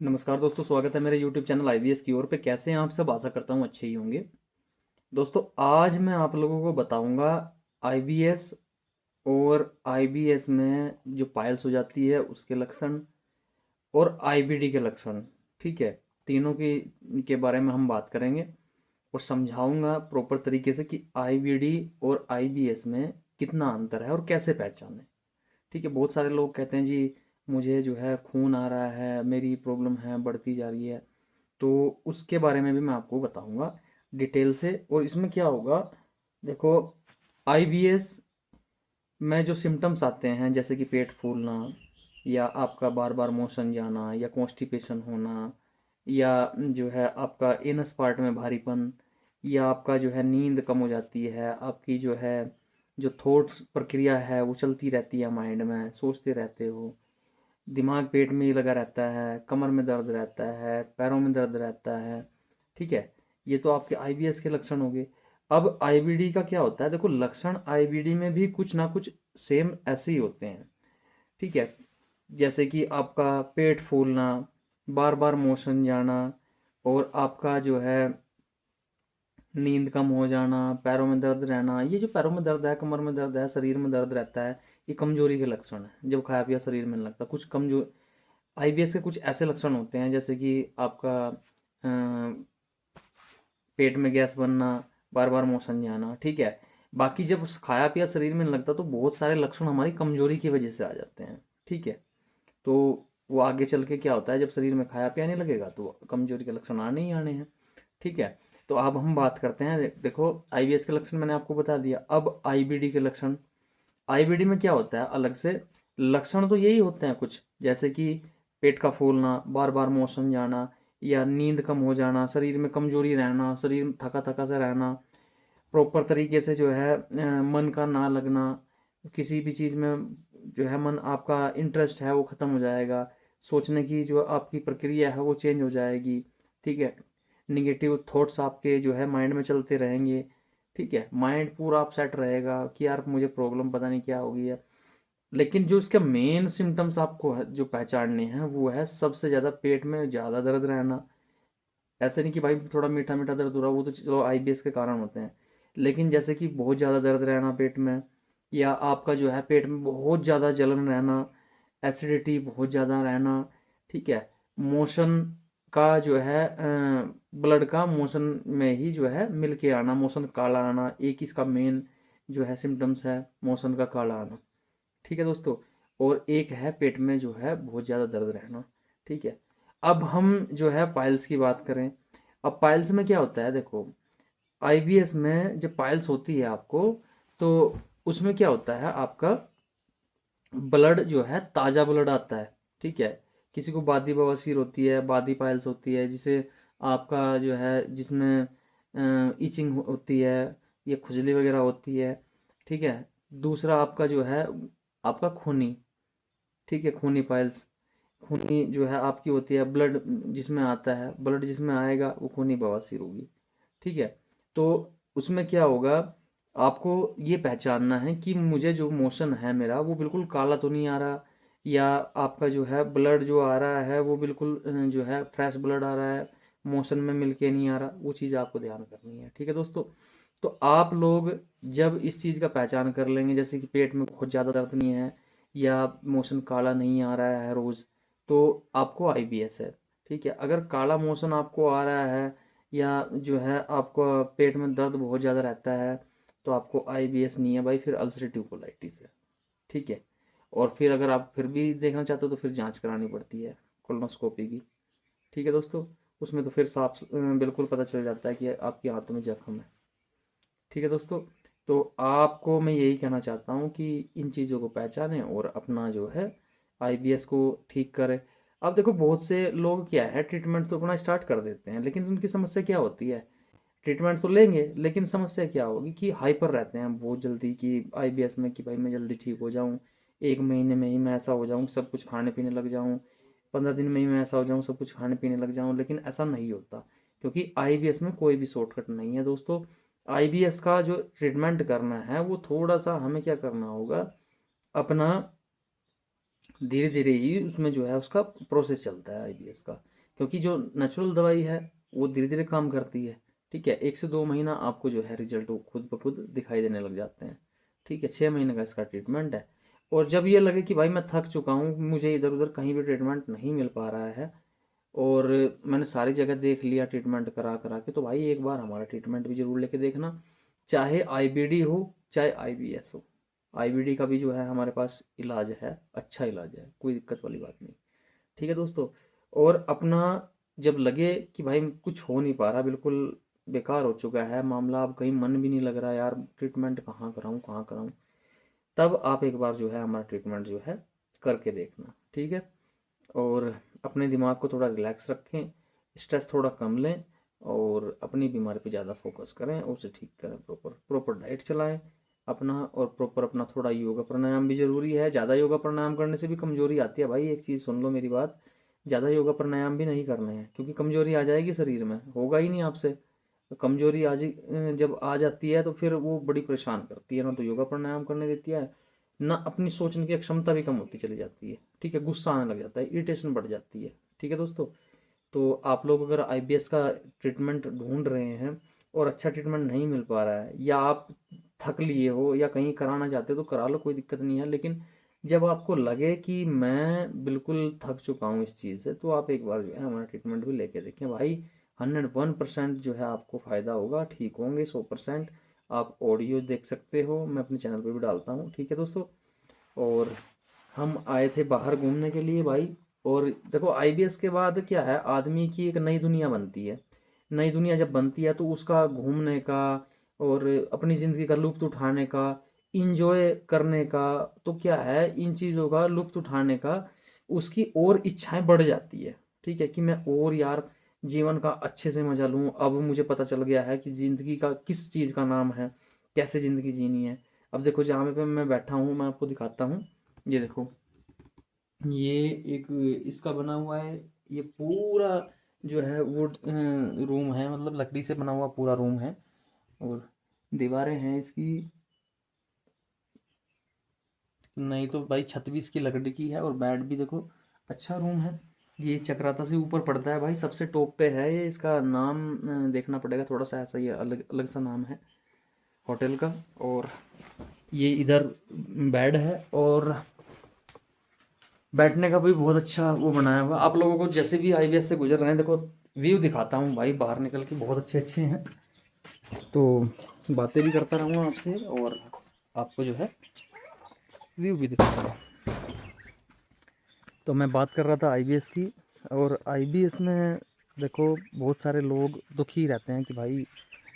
नमस्कार दोस्तों, स्वागत है मेरे YouTube चैनल IBS की ओर पे। कैसे हैं आप सब? आशा करता हूँ अच्छे ही होंगे। दोस्तों, आज मैं आप लोगों को बताऊंगा IBS और IBS में जो पाइल्स हो जाती है उसके लक्षण और IBD के लक्षण। ठीक है, तीनों की के बारे में हम बात करेंगे और समझाऊंगा प्रॉपर तरीके से कि IBD और IBS में कितना अंतर है और कैसे पहचानें। ठीक है, बहुत सारे लोग कहते हैं जी मुझे जो है खून आ रहा है, मेरी प्रॉब्लम है, बढ़ती जा रही है। तो उसके बारे में भी मैं आपको बताऊंगा डिटेल से। और इसमें क्या होगा, देखो, IBS में जो सिम्टम्स आते हैं जैसे कि पेट फूलना या आपका बार बार मोशन जाना या कॉन्स्टिपेशन होना या जो है आपका एनस पार्ट में भारीपन या आपका जो है नींद कम हो जाती है, आपकी जो है जो थॉट्स प्रक्रिया है वो चलती रहती है, माइंड में सोचते रहते हो, दिमाग पेट में ही लगा रहता है, कमर में दर्द रहता है, पैरों में दर्द रहता है। ठीक है, ये तो आपके IBS के लक्षण हो गए। अब IBD का क्या होता है? देखो, लक्षण IBD में भी कुछ ना कुछ सेम ऐसे ही होते हैं। ठीक है, जैसे कि आपका पेट फूलना, बार बार मोशन जाना और आपका जो है नींद कम हो जाना, पैरों में दर्द रहना। ये जो पैरों में दर्द है, कमर में दर्द है, शरीर में दर्द रहता है, ये कमजोरी के लक्षण है। जब खाया पिया शरीर में नहीं लगता, कुछ कमजोर IBS के कुछ ऐसे लक्षण होते हैं जैसे कि आपका पेट में गैस बनना, बार बार मोशन जाना। ठीक है, बाकी जब खाया पिया शरीर में नहीं लगता तो बहुत सारे लक्षण हमारी कमजोरी की वजह से आ जाते हैं। ठीक है, तो वो आगे चल के क्या होता है, जब शरीर में खाया पिया नहीं लगेगा तो कमजोरी के लक्षण आने ही आने हैं। ठीक है, तो अब हम बात करते हैं। देखो, IBS के लक्षण मैंने आपको बता दिया, अब IBD के लक्षण। IBD में क्या होता है अलग से? लक्षण तो यही होते हैं कुछ, जैसे कि पेट का फूलना, बार बार मोशन जाना या नींद कम हो जाना, शरीर में कमजोरी रहना, शरीर थका थका सा रहना, प्रॉपर तरीके से जो है मन का ना लगना, किसी भी चीज़ में जो है मन आपका इंटरेस्ट है वो ख़त्म हो जाएगा, सोचने की जो आपकी प्रक्रिया है वो चेंज हो जाएगी। ठीक है, निगेटिव थॉट्स आपके जो है माइंड में चलते रहेंगे। ठीक है, माइंड पूरा अपसेट रहेगा कि यार मुझे प्रॉब्लम पता नहीं क्या हो गई है। लेकिन जो इसके मेन सिम्टम्स आपको है जो पहचानने हैं वो है सबसे ज़्यादा पेट में ज़्यादा दर्द रहना। ऐसे नहीं कि भाई थोड़ा मीठा मीठा दर्द हो रहा, वो तो चलो IBS के कारण होते हैं। लेकिन जैसे कि बहुत ज़्यादा दर्द रहना पेट में, या आपका जो है पेट में बहुत ज़्यादा जलन रहना, एसिडिटी बहुत ज़्यादा रहना। ठीक है, मोशन का जो है ब्लड का मोशन में ही जो है मिल के आना, मोशन काला आना, एक इसका मेन जो है सिम्टम्स है मोशन का काला आना। ठीक है दोस्तों, और एक है पेट में जो है बहुत ज़्यादा दर्द रहना। ठीक है, अब हम जो है पाइल्स की बात करें। अब पाइल्स में क्या होता है, देखो, IBS में जब पाइल्स होती है आपको, तो उसमें क्या होता है, आपका ब्लड जो है ताज़ा ब्लड आता है। ठीक है, किसी को बादी बवासीर होती है, बादी पाइल्स होती है, जिसे आपका जो है जिसमें इचिंग होती है या खुजली वगैरह होती है। ठीक है, दूसरा आपका जो है आपका खूनी, ठीक है, खूनी पाइल्स, खूनी जो है आपकी होती है, ब्लड जिसमें आता है, ब्लड जिसमें आएगा वो खूनी बवासीर होगी। ठीक है, तो उसमें क्या होगा, आपको ये पहचानना है कि मुझे जो मोशन है मेरा वो बिल्कुल काला तो नहीं आ रहा, या आपका जो है ब्लड जो आ रहा है वो बिल्कुल जो है फ्रेश ब्लड आ रहा है, मोशन में मिलके नहीं आ रहा। वो चीज़ आपको ध्यान करनी है। ठीक है दोस्तों, तो आप लोग जब इस चीज़ का पहचान कर लेंगे, जैसे कि पेट में बहुत ज़्यादा दर्द नहीं है या मोशन काला नहीं आ रहा है रोज़, तो आपको IBS है। ठीक है, अगर काला मोशन आपको आ रहा है या जो है आपको पेट में दर्द बहुत ज़्यादा रहता है तो आपको IBS नहीं है भाई, फिर अल्सरेटिव कोलाइटिस है। ठीक है, और फिर अगर आप फिर भी देखना चाहते हो तो फिर जांच करानी पड़ती है कोलोनोस्कोपी की। ठीक है दोस्तों, उसमें तो फिर साफ बिल्कुल पता चल जाता है कि आपकी आंतों में जख्म है। ठीक है दोस्तों, तो आपको मैं यही कहना चाहता हूँ कि इन चीज़ों को पहचानें और अपना जो है IBS को ठीक करें। अब देखो, बहुत से लोग क्या है, ट्रीटमेंट तो अपना स्टार्ट कर देते हैं, लेकिन उनकी समस्या क्या होती है, ट्रीटमेंट तो लेंगे लेकिन समस्या क्या होगी कि हाइपर रहते हैं बहुत जल्दी कि IBS में, कि भाई मैं जल्दी ठीक हो जाऊँ, 1 महीने में ही मैं ऐसा हो जाऊँ सब कुछ खाने पीने लग जाऊँ, 15 दिन में ही मैं ऐसा हो जाऊँ सब कुछ खाने पीने लग जाऊँ। लेकिन ऐसा नहीं होता, क्योंकि IBS में कोई भी शॉर्टकट नहीं है दोस्तों। IBS का जो ट्रीटमेंट करना है वो थोड़ा सा हमें क्या करना होगा, अपना धीरे धीरे ही उसमें जो है उसका प्रोसेस चलता है IBS का। क्योंकि जो नेचुरल दवाई है वो धीरे धीरे काम करती है। ठीक है, 1 से 2 महीना आपको जो है रिजल्ट वो खुद ब खुद दिखाई देने लग जाते हैं। ठीक है, 6 महीने का इसका ट्रीटमेंट है। और जब ये लगे कि भाई मैं थक चुका हूँ, मुझे इधर उधर कहीं भी ट्रीटमेंट नहीं मिल पा रहा है और मैंने सारी जगह देख लिया ट्रीटमेंट करा करा के, तो भाई एक बार हमारा ट्रीटमेंट भी जरूर लेके देखना। चाहे आईबीडी हो चाहे आईबीएस हो, आईबीडी का भी जो है हमारे पास इलाज है, अच्छा इलाज है, कोई दिक्कत वाली बात नहीं। ठीक है दोस्तों। और अपना जब लगे कि भाई कुछ हो नहीं पा रहा, बिल्कुल बेकार हो चुका है मामला, अब कहीं मन भी नहीं लग रहा यार, ट्रीटमेंट कहाँ कराऊँ कहाँ कराऊँ, तब आप एक बार जो है हमारा ट्रीटमेंट जो है करके देखना। ठीक है। और अपने दिमाग को थोड़ा रिलैक्स रखें, स्ट्रेस थोड़ा कम लें और अपनी बीमारी पे ज़्यादा फोकस करें और उसे ठीक करें। प्रॉपर प्रॉपर डाइट चलाएं अपना, और प्रॉपर अपना थोड़ा योगा प्राणायाम भी ज़रूरी है। ज़्यादा योगा प्राणायाम करने से भी कमज़ोरी आती है भाई, एक चीज़ सुन लो मेरी बात, ज़्यादा योगा प्राणायाम भी नहीं करने हैं, क्योंकि कमज़ोरी आ जाएगी शरीर में, होगा ही नहीं आपसे। तो कमज़ोरी जब आ जाती है तो फिर वो बड़ी परेशान करती है, ना तो योगा प्राणायाम करने देती है, ना अपनी सोचने की क्षमता भी कम होती चली जाती है। ठीक है, गुस्सा आने लग जाता है, इरिटेशन बढ़ जाती है। ठीक है दोस्तों। तो आप लोग अगर आईबीएस का ट्रीटमेंट ढूंढ रहे हैं और अच्छा ट्रीटमेंट नहीं मिल पा रहा है, या आप थक लिए हो या कहीं कराना चाहते हो तो करा लो, कोई दिक्कत नहीं है। लेकिन जब आपको लगे कि मैं बिल्कुल थक चुका हूँ इस चीज़ से, तो आप एक बार जो है हमारा ट्रीटमेंट भी लेके देखें भाई। 101% जो है आपको फ़ायदा होगा, ठीक होंगे 100%। आप ऑडियो देख सकते हो, मैं अपने चैनल पे भी डालता हूँ। ठीक है दोस्तों। और हम आए थे बाहर घूमने के लिए भाई। और देखो आईबीएस के बाद क्या है, आदमी की एक नई दुनिया बनती है। नई दुनिया जब बनती है तो उसका घूमने का और अपनी ज़िंदगी का लुत्फ़ उठाने का, इंजॉय करने का, तो क्या है इन चीज़ों का लुत्फ़ उठाने का उसकी और इच्छाएं बढ़ जाती है। ठीक है, कि मैं और यार जीवन का अच्छे से मजा लूँ, अब मुझे पता चल गया है कि ज़िंदगी का किस चीज़ का नाम है, कैसे ज़िंदगी जीनी है। अब देखो जहाँ पे मैं बैठा हूँ, मैं आपको दिखाता हूँ, ये देखो, ये एक इसका बना हुआ है, ये पूरा जो है वुड रूम है, मतलब लकड़ी से बना हुआ पूरा रूम है। और दीवारें हैं इसकी, नहीं तो भाई छत भी इसकी लकड़ी की है, और बेड भी देखो, अच्छा रूम है। ये चक्राता से ऊपर पड़ता है भाई, सबसे टॉप पे है ये, इसका नाम देखना पड़ेगा थोड़ा सा, ऐसा ही अलग अलग सा नाम है होटल का। और ये इधर बेड है, और बैठने का भी बहुत अच्छा वो बनाया हुआ। आप लोगों को जैसे भी आईबीएस से गुजर रहे हैं, देखो व्यू दिखाता हूँ भाई, बाहर निकल के बहुत अच्छे अच्छे हैं। तो बातें भी करता रहूँगा आपसे और आपको जो है व्यू भी दिखाता हूँ। तो मैं बात कर रहा था आईबीएस की। और आईबीएस में देखो बहुत सारे लोग दुखी रहते हैं कि भाई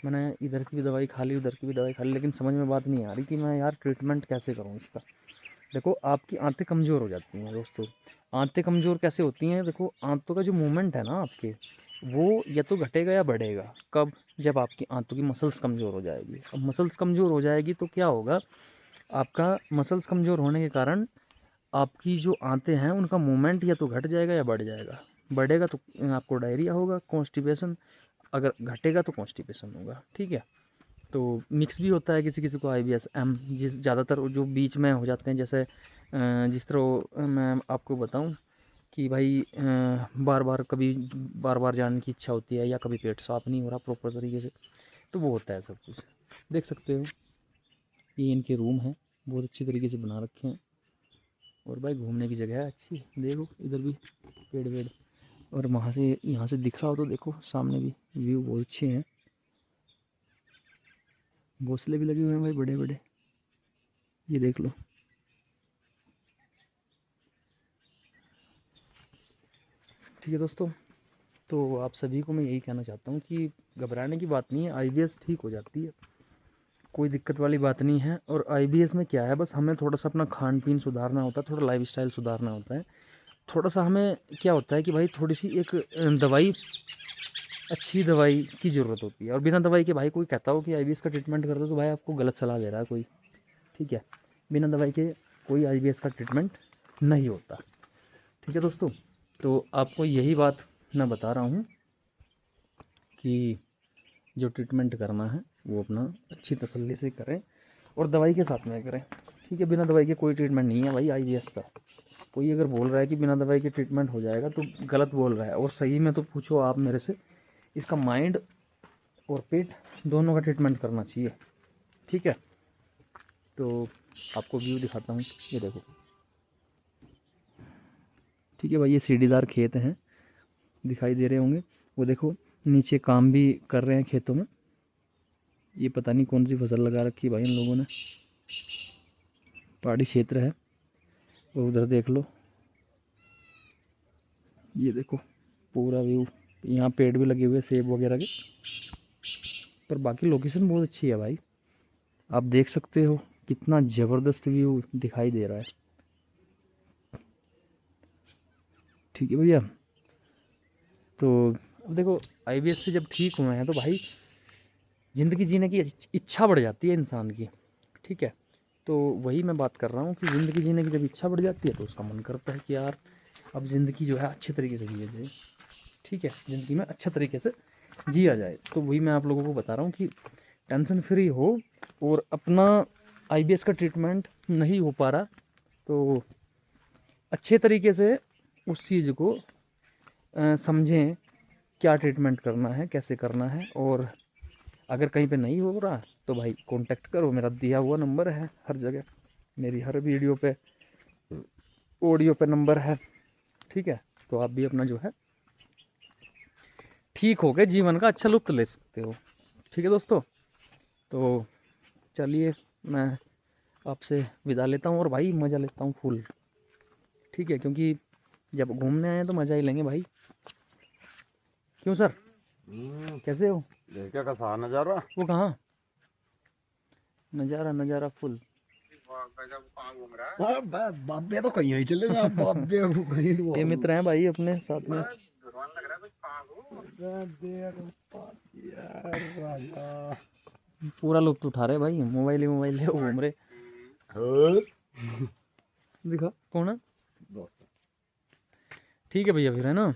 मैंने इधर की भी दवाई खा ली, उधर की भी दवाई खा ली, लेकिन समझ में बात नहीं आ रही कि मैं यार ट्रीटमेंट कैसे करूँ इसका। देखो आपकी आंतें कमज़ोर हो जाती हैं दोस्तों। आंतें कमज़ोर कैसे होती हैं, देखो आंतों का जो मूवमेंट है ना आपके, वो या तो घटेगा या बढ़ेगा। कब? जब आपकी आंतों की मसल्स कमज़ोर हो जाएगी। अब मसल्स कमज़ोर हो जाएगी तो क्या होगा, आपका मसल्स कमज़ोर होने के कारण आपकी जो आंतें हैं उनका मूवमेंट या तो घट जाएगा या बढ़ जाएगा। बढ़ेगा तो आपको डायरिया होगा, कॉन्स्टिपेशन। अगर घटेगा तो कॉन्स्टिपेशन होगा। ठीक है। तो मिक्स भी होता है किसी किसी को आईबीएस एम, जिस ज़्यादातर जो बीच में हो जाते हैं, जैसे जिस तरह मैं आपको बताऊं कि भाई बार बार कभी बार बार जाने की इच्छा होती है, या कभी पेट साफ नहीं हो रहा प्रॉपर तरीके से, तो वो होता है सब कुछ। देख सकते हो ये इनके रूम हैं, बहुत अच्छी तरीके से बना रखे हैं। और भाई घूमने की जगह है अच्छी, देखो इधर भी पेड़ वेड़, और वहाँ से यहाँ से दिख रहा हो तो देखो सामने भी व्यू बहुत अच्छे हैं। घोंसले भी लगे हुए हैं भाई बड़े बड़े, ये देख लो। ठीक है दोस्तों। तो आप सभी को मैं यही कहना चाहता हूँ कि घबराने की बात नहीं है, आईबीएस ठीक हो जाती है, कोई दिक्कत वाली बात नहीं है। और आईबीएस में क्या है, बस हमें थोड़ा सा अपना खान पीन सुधारना होता है, थोड़ा लाइफस्टाइल सुधारना होता है। थोड़ा सा हमें क्या होता है कि भाई थोड़ी सी एक दवाई, अच्छी दवाई की ज़रूरत होती है। और बिना दवाई के भाई कोई कहता हो कि आईबीएस का ट्रीटमेंट कर दो, तो भाई आपको गलत सलाह दे रहा है कोई। ठीक है, बिना दवाई के कोई आईबीएस का ट्रीटमेंट नहीं होता। ठीक है दोस्तों। तो आपको यही बात मैं बता रहा हूँ कि जो ट्रीटमेंट करना है वो अपना अच्छी तसल्ली से करें और दवाई के साथ में करें। ठीक है, बिना दवाई के कोई ट्रीटमेंट नहीं है भाई आईबीएस का। कोई अगर बोल रहा है कि बिना दवाई के ट्रीटमेंट हो जाएगा तो गलत बोल रहा है। और सही में तो पूछो आप मेरे से, इसका माइंड और पेट दोनों का ट्रीटमेंट करना चाहिए, ठीक है। तो आपको व्यू दिखाता हूँ, ये देखो, ठीक है भाई, ये सीढ़ीदार खेत हैं, दिखाई दे रहे होंगे। वो देखो नीचे काम भी कर रहे हैं खेतों में, ये पता नहीं कौन सी फसल लगा रखी है भाई इन लोगों ने, पहाड़ी क्षेत्र है। और उधर देख लो, ये देखो पूरा व्यू, यहाँ पेड़ भी लगे हुए सेब वगैरह के। पर बाकी लोकेशन बहुत अच्छी है भाई, आप देख सकते हो कितना ज़बरदस्त व्यू दिखाई दे रहा है, ठीक है भैया। तो अब देखो आईबीएस से जब ठीक हुए हैं तो भाई ज़िंदगी जीने की इच्छा बढ़ जाती है इंसान की, ठीक है। तो वही मैं बात कर रहा हूँ कि ज़िंदगी जीने की जब इच्छा बढ़ जाती है तो उसका मन करता है कि यार अब ज़िंदगी जो है अच्छे तरीके से जिया जाए, ठीक है, ज़िंदगी में अच्छे तरीके से जिया जाए। तो वही मैं आप लोगों को बता रहा हूँ कि टेंशन फ्री हो, और अपना आईबीएस का ट्रीटमेंट नहीं हो पा रहा तो अच्छे तरीके से उस चीज़ को समझें, क्या ट्रीटमेंट करना है, कैसे करना है। और अगर कहीं पे नहीं हो रहा तो भाई कांटेक्ट करो, मेरा दिया हुआ नंबर है हर जगह, मेरी हर वीडियो पे ऑडियो पे नंबर है, ठीक है। तो आप भी अपना जो है ठीक हो गए जीवन का अच्छा लुत्फ ले सकते हो, ठीक है दोस्तों। तो चलिए मैं आपसे विदा लेता हूँ, और भाई मज़ा लेता हूँ फुल, ठीक है, क्योंकि जब घूमने आए हैं तो मज़ा ही लेंगे भाई, क्यों सर, कैसे हो? क्या कैसा नजारा? वो कहाँ नज़ारा, नज़ारा फुल। बाबे तो कहीं ही चले जा, बाबे को कहीं ये मित्र हैं भाई अपने साथ में, पूरा लुत्फ उठा रहे भाई, मोबाइल ही मोबाइल ले घूम रहे। दिखा कौन है, ठीक है भैया फिर, है ना।